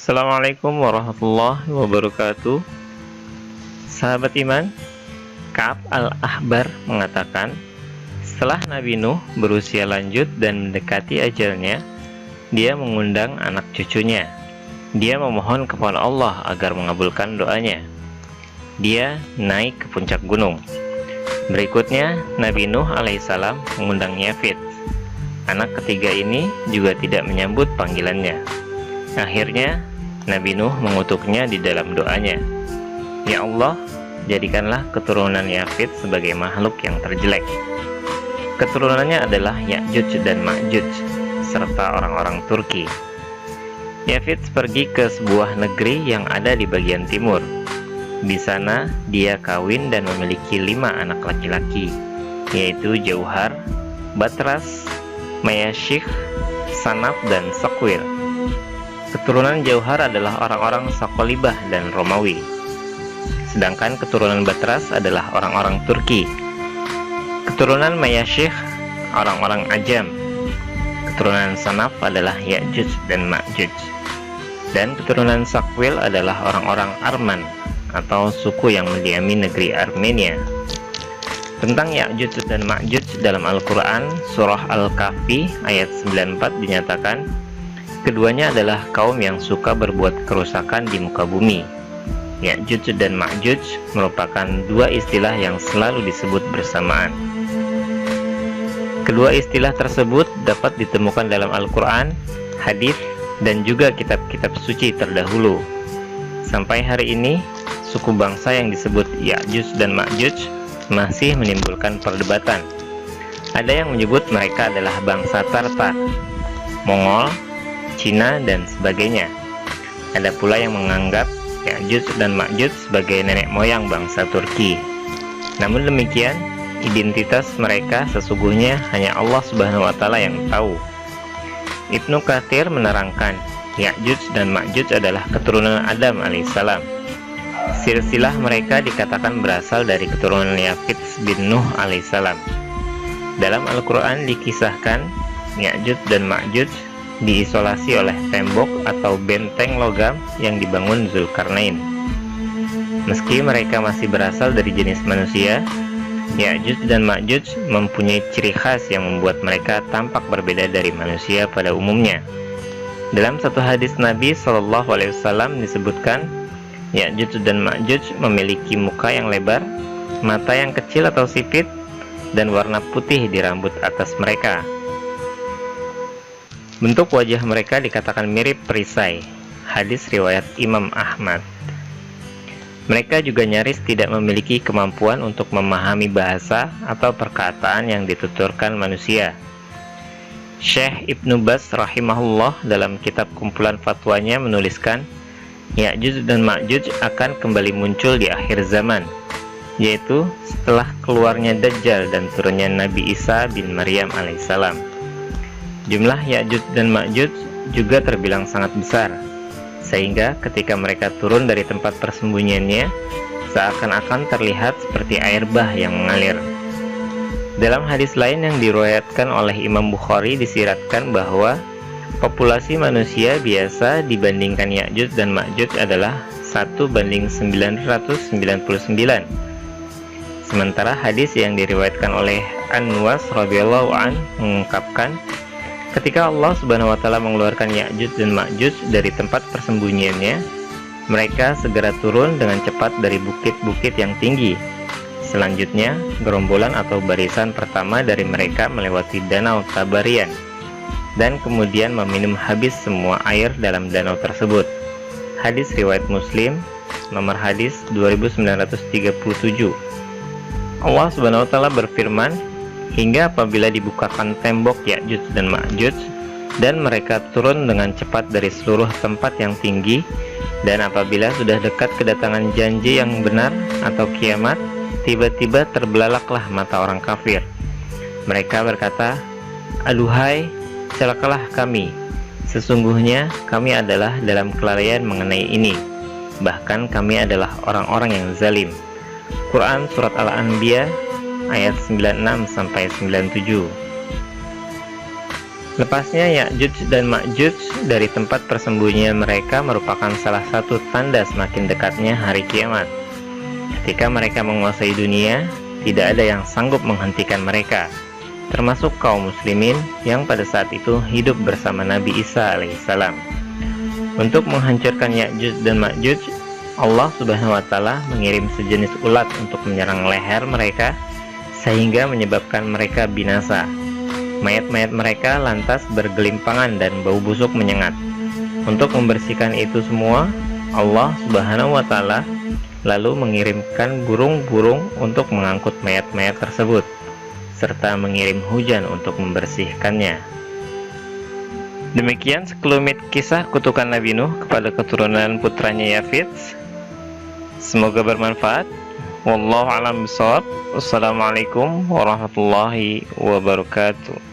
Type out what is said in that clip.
Assalamualaikum warahmatullahi wabarakatuh. Sahabat iman, Ka'ab al-Ahbar mengatakan, setelah Nabi Nuh berusia lanjut dan mendekati ajalnya, dia mengundang anak cucunya. Dia memohon kepada Allah agar mengabulkan doanya. Dia naik ke puncak gunung. Berikutnya, Nabi Nuh alaihissalam mengundang Yafid. Anak ketiga ini juga tidak menyambut panggilannya. Akhirnya, Nabi Nuh mengutuknya di dalam doanya. Ya Allah, jadikanlah keturunan Yafid sebagai makhluk yang terjelek. Keturunannya adalah Ya'juj dan Ma'juj, serta orang-orang Turki. Yafid pergi ke sebuah negeri yang ada di bagian timur. Di sana, dia kawin dan memiliki 5 anak laki-laki, yaitu Jauhar, Batras, Mayashikh, Sanaf, dan Sakwil. Keturunan Jauhar adalah orang-orang Sakolibah dan Romawi. Sedangkan keturunan Batras adalah orang-orang Turki. Keturunan Mayashikh, orang-orang Ajam. Keturunan Sanaf adalah Ya'juj dan Ma'juj. Dan keturunan Sakwil adalah orang-orang Arman, atau suku yang mendiami negeri Armenia. Tentang Ya'juj dan Ma'juj dalam Al-Quran, Surah Al-Kahfi ayat 94 dinyatakan, keduanya adalah kaum yang suka berbuat kerusakan di muka bumi. Ya'juj dan Ma'juj merupakan dua istilah yang selalu disebut bersamaan. Kedua istilah tersebut dapat ditemukan dalam Al-Quran, hadis, dan juga kitab-kitab suci terdahulu. Sampai hari ini, suku bangsa yang disebut Ya'juj dan Ma'juj masih menimbulkan perdebatan. Ada yang menyebut mereka adalah bangsa Tartar, Mongol, Cina, dan sebagainya. Ada pula yang menganggap Ya'juj dan Ma'juj sebagai nenek moyang bangsa Turki. Namun demikian, identitas mereka sesungguhnya hanya Allah Subhanahu wa Ta'ala yang tahu. Ibnu Katsir menerangkan, Ya'juj dan Ma'juj adalah keturunan Adam alaihissalam. Silsilah mereka dikatakan berasal dari keturunan Yafid bin Nuh alaihissalam. Dalam Al-Quran dikisahkan, Ya'juj dan Ma'juj diisolasi oleh tembok atau benteng logam yang dibangun Zulkarnain. Meski mereka masih berasal dari jenis manusia, Ya'juj dan Ma'juj mempunyai ciri khas yang membuat mereka tampak berbeda dari manusia pada umumnya. Dalam satu hadis Nabi SAW disebutkan, Ya'juj dan Ma'juj memiliki muka yang lebar, mata yang kecil atau sipit, dan warna putih di rambut atas mereka. Bentuk wajah mereka dikatakan mirip perisai. Hadis riwayat Imam Ahmad. Mereka juga nyaris tidak memiliki kemampuan untuk memahami bahasa atau perkataan yang dituturkan manusia. Syekh Ibnu Baz rahimahullah dalam kitab kumpulan fatwanya menuliskan, Ya'juj dan Ma'juj akan kembali muncul di akhir zaman, yaitu setelah keluarnya Dajjal dan turunnya Nabi Isa bin Maryam alaihissalam. Jumlah Ya'juj dan Ma'juj juga terbilang sangat besar, sehingga ketika mereka turun dari tempat persembunyiannya, seakan-akan terlihat seperti air bah yang mengalir. Dalam hadis lain yang diriwayatkan oleh Imam Bukhari disiratkan bahwa populasi manusia biasa dibandingkan Ya'juj dan Ma'juj adalah 1:999. Sementara hadis yang diriwayatkan oleh An-Nuwas radhiyallahu an mengungkapkan, ketika Allah Subhanahu wa Ta'ala mengeluarkan Ya'juj dan Ma'juj dari tempat persembunyiannya, mereka segera turun dengan cepat dari bukit-bukit yang tinggi. Selanjutnya, gerombolan atau barisan pertama dari mereka melewati danau Tabarian dan kemudian meminum habis semua air dalam danau tersebut. Hadis riwayat Muslim, nomor hadis 2937. Allah Subhanahu wa Ta'ala berfirman, hingga apabila dibukakan tembok Ya'juj dan Ma'juj dan mereka turun dengan cepat dari seluruh tempat yang tinggi, dan apabila sudah dekat kedatangan janji yang benar atau kiamat, tiba-tiba terbelalaklah mata orang kafir. Mereka berkata, aduhai, celakalah kami, sesungguhnya kami adalah dalam kelalaian mengenai ini, bahkan kami adalah orang-orang yang zalim. Quran Surat Al-Anbiya ayat 96-97. Lepasnya Ya'juj dan Ma'juj dari tempat persembunyian mereka merupakan salah satu tanda semakin dekatnya hari kiamat. Ketika mereka menguasai dunia, tidak ada yang sanggup menghentikan mereka, termasuk kaum muslimin yang pada saat itu hidup bersama Nabi Isa alaihissalam. Untuk menghancurkan Ya'juj dan Ma'juj, Allah Subhanahu wa Ta'ala mengirim sejenis ulat untuk menyerang leher mereka sehingga menyebabkan mereka binasa. Mayat-mayat mereka lantas bergelimpangan dan bau busuk menyengat. Untuk membersihkan itu semua, Allah Subhanahu wa Ta'ala lalu mengirimkan burung-burung untuk mengangkut mayat-mayat tersebut, serta mengirim hujan untuk membersihkannya. Demikian sekelumit kisah kutukan Nabi Nuh kepada keturunan putranya Yafits. Semoga bermanfaat. Wallahu a'lam bishawab. Wassalamualaikum warahmatullahi wabarakatuh.